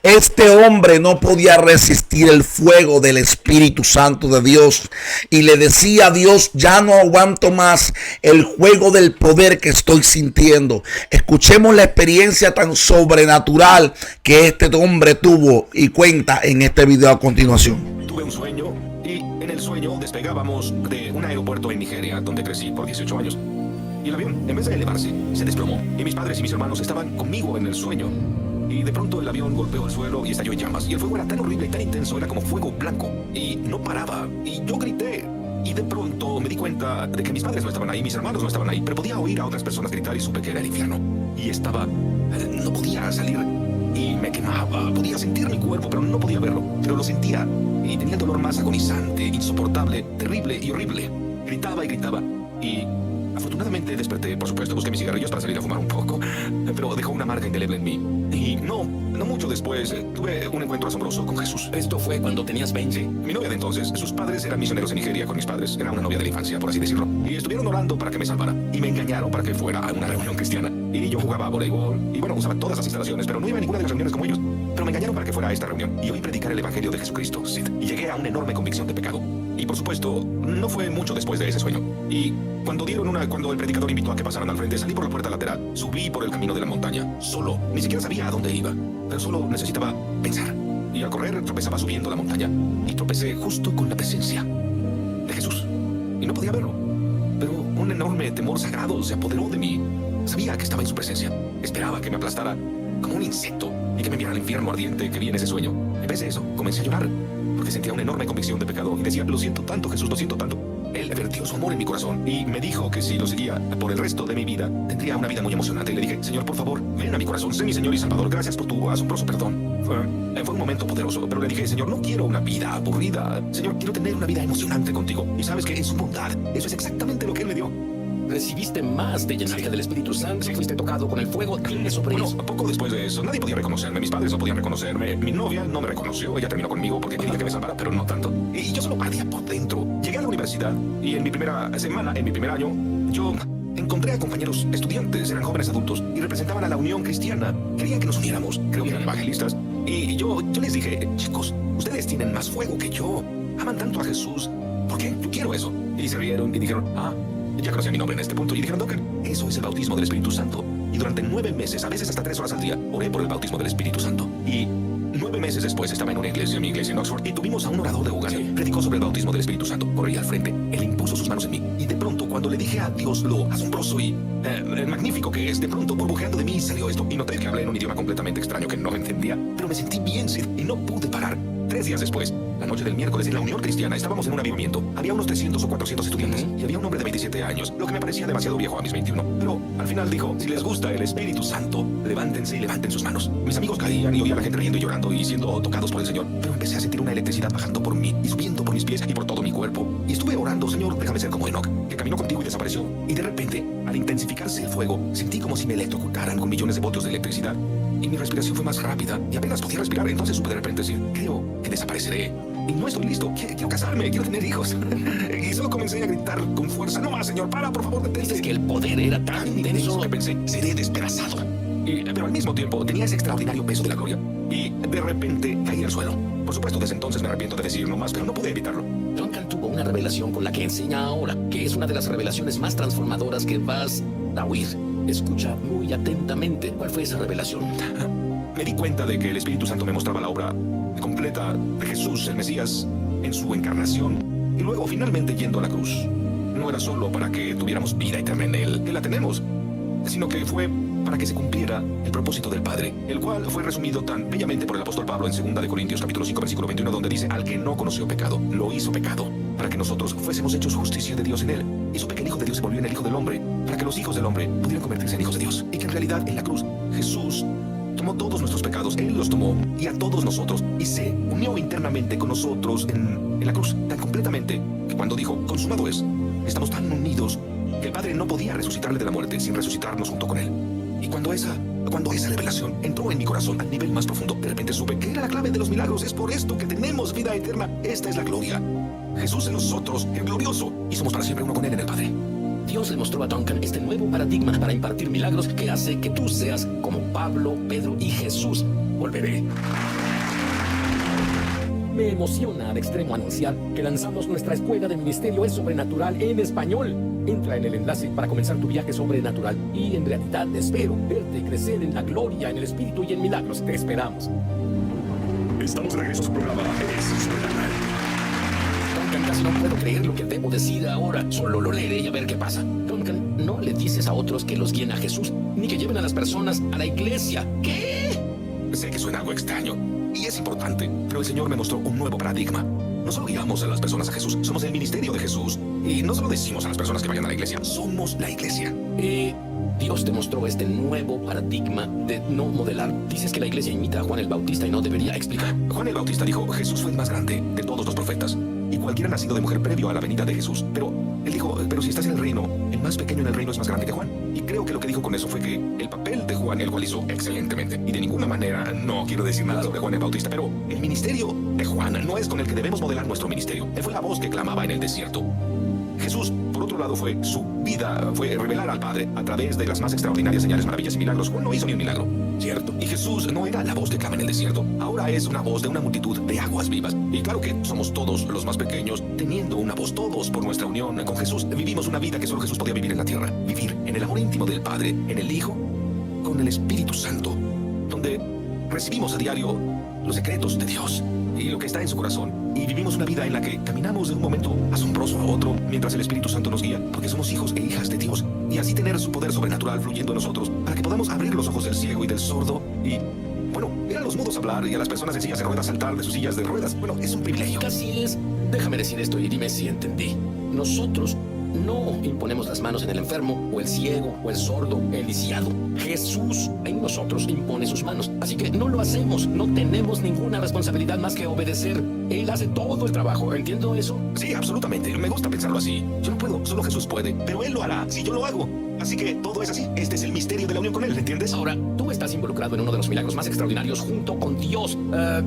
Este hombre no podía resistir el fuego del Espíritu Santo de Dios y le decía a Dios: ya no aguanto más el juego del poder que estoy sintiendo. Escuchemos la experiencia tan sobrenatural que este hombre tuvo y cuenta en este video a continuación. Tuve un sueño y en el sueño despegábamos de un aeropuerto en Nigeria, donde crecí por 18 años. Y el avión, en vez de elevarse, se desplomó. Y mis padres y mis hermanos estaban conmigo en el sueño. Y de pronto el avión golpeó el suelo y estalló en llamas. Y el fuego era tan horrible y tan intenso, era como fuego blanco. Y no paraba. Y yo grité. Y de pronto me di cuenta de que mis padres no estaban ahí, mis hermanos no estaban ahí. Pero podía oír a otras personas gritar y supe que era el infierno. Y estaba... no podía salir. Y me quemaba. Podía sentir mi cuerpo, pero no podía verlo. Pero lo sentía. Y tenía el dolor más agonizante, insoportable, terrible y horrible. Gritaba y gritaba. Y... afortunadamente desperté, por supuesto, busqué mis cigarrillos para salir a fumar un poco, pero dejó una marca indeleble en mí. Y no mucho después, tuve un encuentro asombroso con Jesús. Esto fue cuando tenías 20. Mi novia de entonces, sus padres eran misioneros en Nigeria con mis padres. Era una novia de la infancia, por así decirlo. Y estuvieron orando para que me salvara. Y me engañaron para que fuera a una reunión cristiana. Y yo jugaba a voleibol. Y bueno, usaba todas las instalaciones, pero no iba a ninguna de las reuniones como ellos. Pero me engañaron para que fuera a esta reunión. Y oí predicar el evangelio de Jesucristo, Sid. Y llegué a una enorme convicción de pecado. Y por supuesto, no fue mucho después de ese sueño. Y cuando el predicador invitó a que pasaran al frente, salí por la puerta lateral, subí por el camino de la montaña, solo. Ni siquiera sabía a dónde iba, pero solo necesitaba pensar. Y al correr tropezaba subiendo la montaña y tropecé justo con la presencia de Jesús. Y no podía verlo, pero un enorme temor sagrado se apoderó de mí. Sabía que estaba en su presencia. Esperaba que me aplastara como un insecto y que me enviara al infierno ardiente que vi en ese sueño. En vez de eso, comencé a llorar porque sentía una enorme convicción de pecado y decía: lo siento tanto, Jesús, lo siento tanto. Él vertió su amor en mi corazón y me dijo que si lo seguía por el resto de mi vida, tendría una vida muy emocionante. Y le dije: Señor, por favor, ven a mi corazón, sé mi Señor y Salvador, gracias por tu asombroso perdón. Fue un momento poderoso, pero le dije: Señor, no quiero una vida aburrida. Señor, quiero tener una vida emocionante contigo. Y sabes que en su bondad, eso es exactamente lo que Él me dio. Recibiste más de llenarte del Espíritu Santo. Sí. Fuiste tocado con el fuego. ¿Quién sobre Bueno, eso? poco después de eso, nadie podía reconocerme. Mis padres no podían reconocerme. Mi novia no me reconoció. Ella terminó conmigo porque quería que me salvara, pero no tanto. Y yo solo ardía por dentro. Llegué a la universidad y en mi primera semana, en mi primer año, yo encontré a compañeros estudiantes, eran jóvenes adultos y representaban a la Unión Cristiana. Querían que nos uniéramos. Creo que eran evangelistas. Y yo les dije: chicos, ustedes tienen más fuego que yo. Aman tanto a Jesús. ¿Por qué? Yo quiero eso. Y se rieron y dijeron: ya conocía mi nombre en este punto. Y dijeron: Duncan, eso es el bautismo del Espíritu Santo. Y durante 9 meses, a veces hasta 3 horas al día, oré por el bautismo del Espíritu Santo. Y 9 meses después estaba en una iglesia, mi iglesia en Oxford, y tuvimos a un orador de Uganda. Predicó sobre el bautismo del Espíritu Santo. Corrí al frente. Él impuso sus manos en mí. Y de pronto, cuando le dije a Dios lo asombroso y magnífico que es, de pronto, burbujeando de mí salió esto. Y noté que hablé en un idioma completamente extraño que no entendía. Pero me sentí bien, Sid, y no pude parar. 3 días después, la noche del miércoles, en la Unión Cristiana, estábamos en un avivamiento. Había unos 300 o 400 estudiantes y había un hombre de 27 años, lo que me parecía demasiado viejo a mis 21. Pero al final dijo: si les gusta el Espíritu Santo, levántense y levanten sus manos. Mis amigos caían y oía a la gente riendo y llorando y siendo tocados por el Señor. Pero empecé a sentir una electricidad bajando por mí y subiendo por mis pies y por todo mi cuerpo. Y estuve orando: Señor, déjame ser como Enoch, que caminó contigo y desapareció. Y de repente, al intensificarse el fuego, sentí como si me electrocutaran con millones de voltios de electricidad. Y mi respiración fue más rápida y apenas podía respirar. Entonces supe de repente decir: creo que desapareceré. Y no estoy listo. Quiero casarme, quiero tener hijos. Y solo comencé a gritar con fuerza: no más, Señor, para, por favor, detente. Dices que el poder era tan intenso que pensé: seré despedazado. Pero al mismo tiempo tenía ese extraordinario peso de la gloria. Y de repente caí al suelo. Por supuesto, desde entonces me arrepiento de decir no más, pero no pude evitarlo. Duncan tuvo una revelación con la que enseña ahora, que es una de las revelaciones más transformadoras que vas a oír. Escucha muy atentamente. ¿Cuál fue esa revelación? Me di cuenta de que el Espíritu Santo me mostraba la obra completa de Jesús, el Mesías, en su encarnación. Y luego finalmente yendo a la cruz. No era solo para que tuviéramos vida eterna en Él, que la tenemos, sino que fue para que se cumpliera el propósito del Padre, el cual fue resumido tan bellamente por el apóstol Pablo en 2 de Corintios capítulo 5 versículo 21, donde dice: al que no conoció pecado, lo hizo pecado, para que nosotros fuésemos hechos justicia de Dios en Él. Y supe que el Hijo de Dios se volvió en el Hijo del Hombre, para que los hijos del hombre pudieran convertirse en hijos de Dios. Y que en realidad en la cruz Jesús tomó todos nuestros pecados, Él los tomó, y a todos nosotros, y se unió internamente con nosotros en la cruz, tan completamente que cuando dijo: consumado es, estamos tan unidos que el Padre no podía resucitarle de la muerte sin resucitarnos junto con Él. Y cuando esa revelación entró en mi corazón al nivel más profundo, de repente supe que era la clave de los milagros. Es por esto que tenemos vida eterna. Esta es la gloria. Jesús en nosotros, el glorioso, y somos para siempre uno con Él en el Padre. Dios le mostró a Duncan este nuevo paradigma para impartir milagros que hace que tú seas como Pablo, Pedro y Jesús. volveré. Me emociona al extremo anunciar que lanzamos nuestra escuela de ministerio es sobrenatural en español. Entra en el enlace para comenzar tu viaje sobrenatural y en realidad espero verte crecer en la gloria, en el espíritu y en milagros. Te esperamos. Estamos de regreso a su programa. Es sobrenatural. Duncan, casi no puedo creer lo que debo decir ahora. Solo lo leeré y a ver qué pasa. Duncan, no le dices a otros que los guíen a Jesús, ni que lleven a las personas a la iglesia. ¿Qué? Sé que suena algo extraño y es importante, pero el Señor me mostró un nuevo paradigma. No solo guiamos a las personas a Jesús, somos el ministerio de Jesús. Y no solo decimos a las personas que vayan a la iglesia, somos la iglesia. Dios te mostró este nuevo paradigma de no modelar. Dices que la iglesia imita a Juan el Bautista y no debería explicar. Juan el Bautista dijo, Jesús fue el más grande de todos los profetas y cualquiera nacido de mujer previo a la venida de Jesús. Pero él dijo, pero si estás en el reino, el más pequeño en el reino es más grande que Juan. Y creo que lo que dijo con eso fue que el papel de Juan, el cual hizo excelentemente, y de ninguna manera no quiero decir nada sobre Juan el Bautista, pero el ministerio de Juan no es con el que debemos modelar nuestro ministerio. Él fue la voz que clamaba en el desierto. Jesús, por otro lado, fue su vida, fue revelar al Padre a través de las más extraordinarias señales, maravillas y milagros. Juan no hizo ni un milagro, ¿cierto? Y Jesús no era la voz que clama en el desierto, ahora es una voz de una multitud de aguas vivas. Y claro que somos todos los más pequeños, teniendo una voz todos por nuestra unión con Jesús. Vivimos una vida que solo Jesús podía vivir en la tierra, vivir en el amor íntimo del Padre, en el Hijo, con el Espíritu Santo, donde recibimos a diario los secretos de Dios y lo que está en su corazón, y vivimos una vida en la que caminamos de un momento asombroso a otro mientras el Espíritu Santo nos guía, porque somos hijos e hijas de Dios, y así tener su poder sobrenatural fluyendo en nosotros para que podamos abrir los ojos del ciego y del sordo y, bueno, ver a los mudos hablar y a las personas en sillas de ruedas saltar de sus sillas de ruedas. Bueno, es un privilegio. Así es. Déjame decir esto y dime si entendí. Nosotros no imponemos las manos en el enfermo, o el ciego, o el sordo, el lisiado. Jesús en nosotros impone sus manos. Así que no lo hacemos. No tenemos ninguna responsabilidad más que obedecer. Él hace todo el trabajo. ¿Entiendo eso? Sí, absolutamente. Me gusta pensarlo así. Yo no puedo, solo Jesús puede. Pero Él lo hará si yo lo hago. Así que todo es así. Este es el misterio de la unión con Él, ¿entiendes? Ahora, tú estás involucrado en uno de los milagros más extraordinarios junto con Dios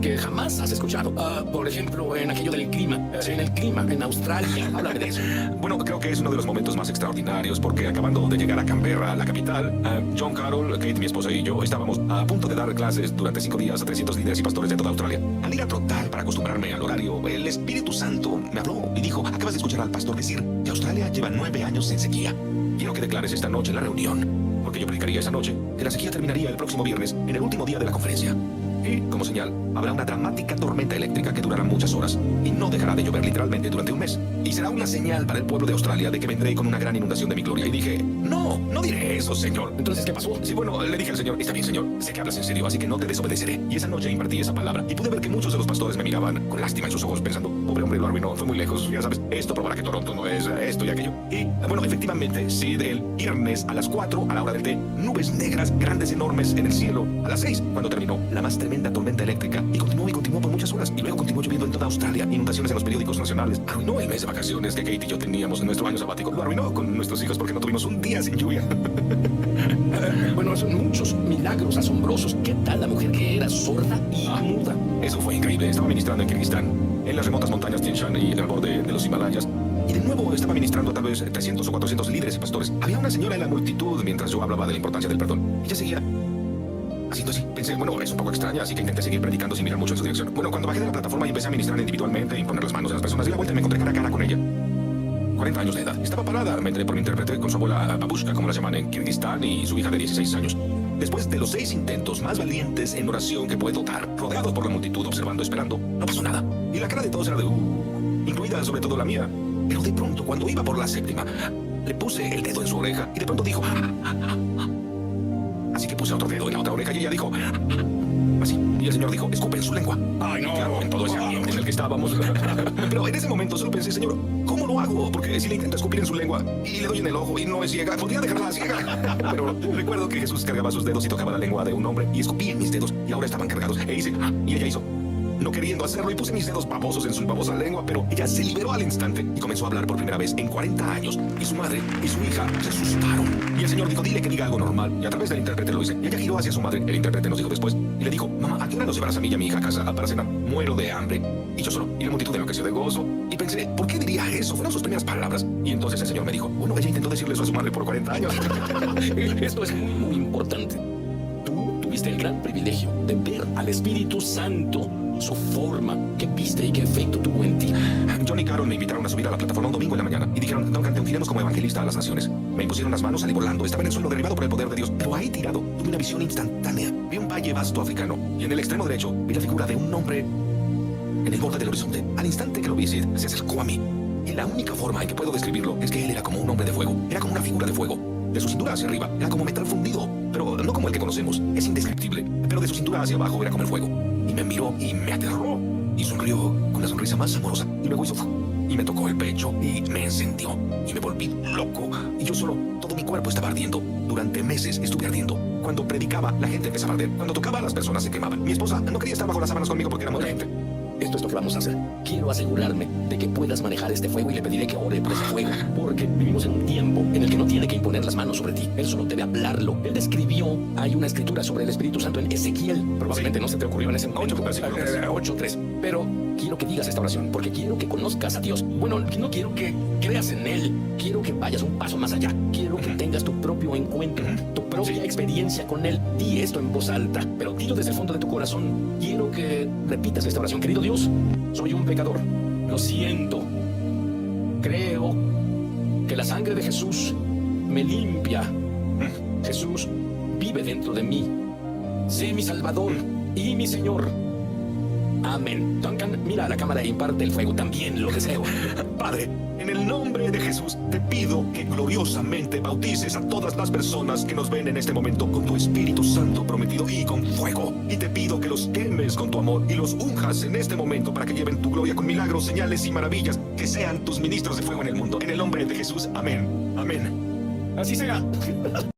que jamás has escuchado. Por ejemplo, en aquello del clima. En el clima, en Australia. Háblame de eso. Bueno, creo que es uno de los momentos más extraordinarios porque acabando de llegar a Canberra, la capital, John Carroll, Kate, mi esposa y yo estábamos a punto de dar clases durante 5 días a 300 líderes y pastores de toda Australia. Al ir a trotar para acostumbrarme al horario, el Espíritu Santo me habló y dijo, acabas de escuchar al pastor decir que Australia lleva 9 años en sequía. Quiero que declares esta noche en la reunión, porque yo predicaría esa noche que la sequía terminaría el próximo viernes, en el último día de la conferencia. Y, como señal, habrá una dramática tormenta eléctrica que durará muchas horas y no dejará de llover literalmente durante un mes. Y será una señal para el pueblo de Australia de que vendré con una gran inundación de mi gloria. Y dije, no diré eso, Señor. Entonces, ¿qué pasó? Sí, bueno, le dije al Señor, está bien, Señor, sé que hablas en serio, así que no te desobedeceré. Y esa noche impartí esa palabra y pude ver que muchos de los pastores me miraban con lástima en sus ojos pensando, pobre hombre, lo arruinó, fue muy lejos, ya sabes, esto probará que Toronto no es esto y aquello. Y, bueno, efectivamente, sí, del viernes a las 4, a la hora del té, nubes negras, grandes, enormes en el cielo. A las 6, cuando terminó la más tremenda tormenta eléctrica, y continuó por muchas horas, y luego continuó lloviendo en toda Australia, inundaciones en los periódicos nacionales. Arruinó el mes de vacaciones que Kate y yo teníamos en nuestro año sabático, lo arruinó con nuestros hijos porque no tuvimos un día sin lluvia. Bueno, son muchos milagros asombrosos. ¿Qué tal la mujer que era sorda y muda? Eso fue increíble. Estaba ministrando en Kirguistán, en las remotas montañas Tian Shan y al borde de los Himalayas. Y de nuevo estaba ministrando tal vez 300 o 400 líderes y pastores. Había una señora en la multitud mientras yo hablaba de la importancia del perdón. Ella seguía haciendo así. Pensé, bueno, es un poco extraña, así que intenté seguir predicando sin mirar mucho en su dirección. Bueno, cuando bajé de la plataforma y empecé a ministrar individualmente, imponer las manos a las personas, di la vuelta y me encontré cara a cara con ella. 40 años de edad. Estaba parada, me enteré por mi intérprete, con su abuela Babushka, como la llaman en Kirguistán, y su hija de 16 años. Después de los 6 intentos más valientes en oración que puedo dar, rodeados por la multitud, observando, esperando, no pasó nada. Y la cara de todos era de incluida sobre todo la mía. Pero de pronto, cuando iba por la 7ª, le puse el dedo en su oreja y de pronto dijo... Así que puse otro dedo en la otra oreja y ella dijo... Así. Y el Señor dijo, escupe en su lengua. Ay, no. Claro, en todo ese ambiente en el que estábamos. Pero en ese momento solo pensé, Señor, ¿cómo lo hago? Porque si le intento escupir en su lengua y le doy en el ojo y no es ciega, podría dejarla ciega. Pero recuerdo que Jesús cargaba sus dedos y tocaba la lengua de un hombre y escupí en mis dedos y ahora estaban cargados. E hice, y ella hizo, no queriendo hacerlo, y puse mis dedos babosos en su babosa lengua, pero ella se liberó al instante y comenzó a hablar por primera vez en 40 años. Y su madre y su hija se asustaron. Y el Señor dijo, dile que diga algo normal. Y a través del intérprete lo hice. Y ella giró hacia su madre. El intérprete nos dijo después y le dijo, mamá, ¿a qué hora nos llevarás a mí y a mi hija a casa para cenar? Muero de hambre. Y yo solo, y la multitud enloqueció de gozo. Y pensé, ¿por qué diría eso? Fueron sus primeras palabras. Y entonces el Señor me dijo, bueno, ella intentó decirle eso a su madre por 40 años. Esto es muy importante. Tu tuviste el gran privilegio de ver al Espíritu Santo, su forma, qué viste y qué efecto tuvo en ti. John y Carol me invitaron a subir a la plataforma un domingo en la mañana y dijeron, Duncan, te ungiremos como evangelista a las naciones. Me impusieron las manos, salí volando, estaba en el suelo derribado por el poder de Dios, pero ahí tirado tuve una visión instantánea. Vi un valle vasto africano y en el extremo derecho vi la figura de un hombre en el borde del horizonte. Al instante que lo vi, Sid se acercó a mí. Y la única forma en que puedo describirlo es que él era como un hombre de fuego, era como una figura de fuego. De su cintura hacia arriba era como metal fundido, pero no como el que conocemos, es indescriptible. Pero de su cintura hacia abajo era como el fuego. Y me miró y me aterró. Y sonrió con la sonrisa más amorosa. Y luego hizo y me tocó el pecho y me encendió. Y me volví loco. Y yo solo, todo mi cuerpo estaba ardiendo. Durante meses estuve ardiendo. Cuando predicaba, la gente empezaba a arder. Cuando tocaba, las personas se quemaban. Mi esposa no quería estar bajo las sábanas conmigo porque era muy caliente. Esto es lo que vamos a hacer. Quiero asegurarme de que puedas manejar este fuego y le pediré que ore por ese fuego. Porque vivimos en un tiempo en el que no tiene que imponer las manos sobre ti. Él solo debe hablarlo. Él describió, hay una escritura sobre el Espíritu Santo en Ezequiel. Probablemente no se te ocurrió en ese momento. 8:3. Pero quiero que digas esta oración porque quiero que conozcas a Dios. Bueno, no quiero que creas en Él. Quiero que vayas un paso más allá. Quiero que tengas tu propio encuentro, tu propia experiencia con Él. Di esto en voz alta, pero dilo desde el fondo de tu corazón. Quiero que repitas esta oración. Querido Dios, soy un pecador. Lo siento. Creo que la sangre de Jesús me limpia. Jesús vive dentro de mí. Sé mi Salvador y mi Señor. Amén. Duncan, mira a la cámara e imparte el fuego. También lo deseo. Padre, en el nombre de Jesús, te pido que gloriosamente bautices a todas las personas que nos ven en este momento con tu Espíritu Santo prometido y con fuego. Y te pido que los quemes con tu amor y los unjas en este momento para que lleven tu gloria con milagros, señales y maravillas, que sean tus ministros de fuego en el mundo. En el nombre de Jesús, amén. Amén. Así sea.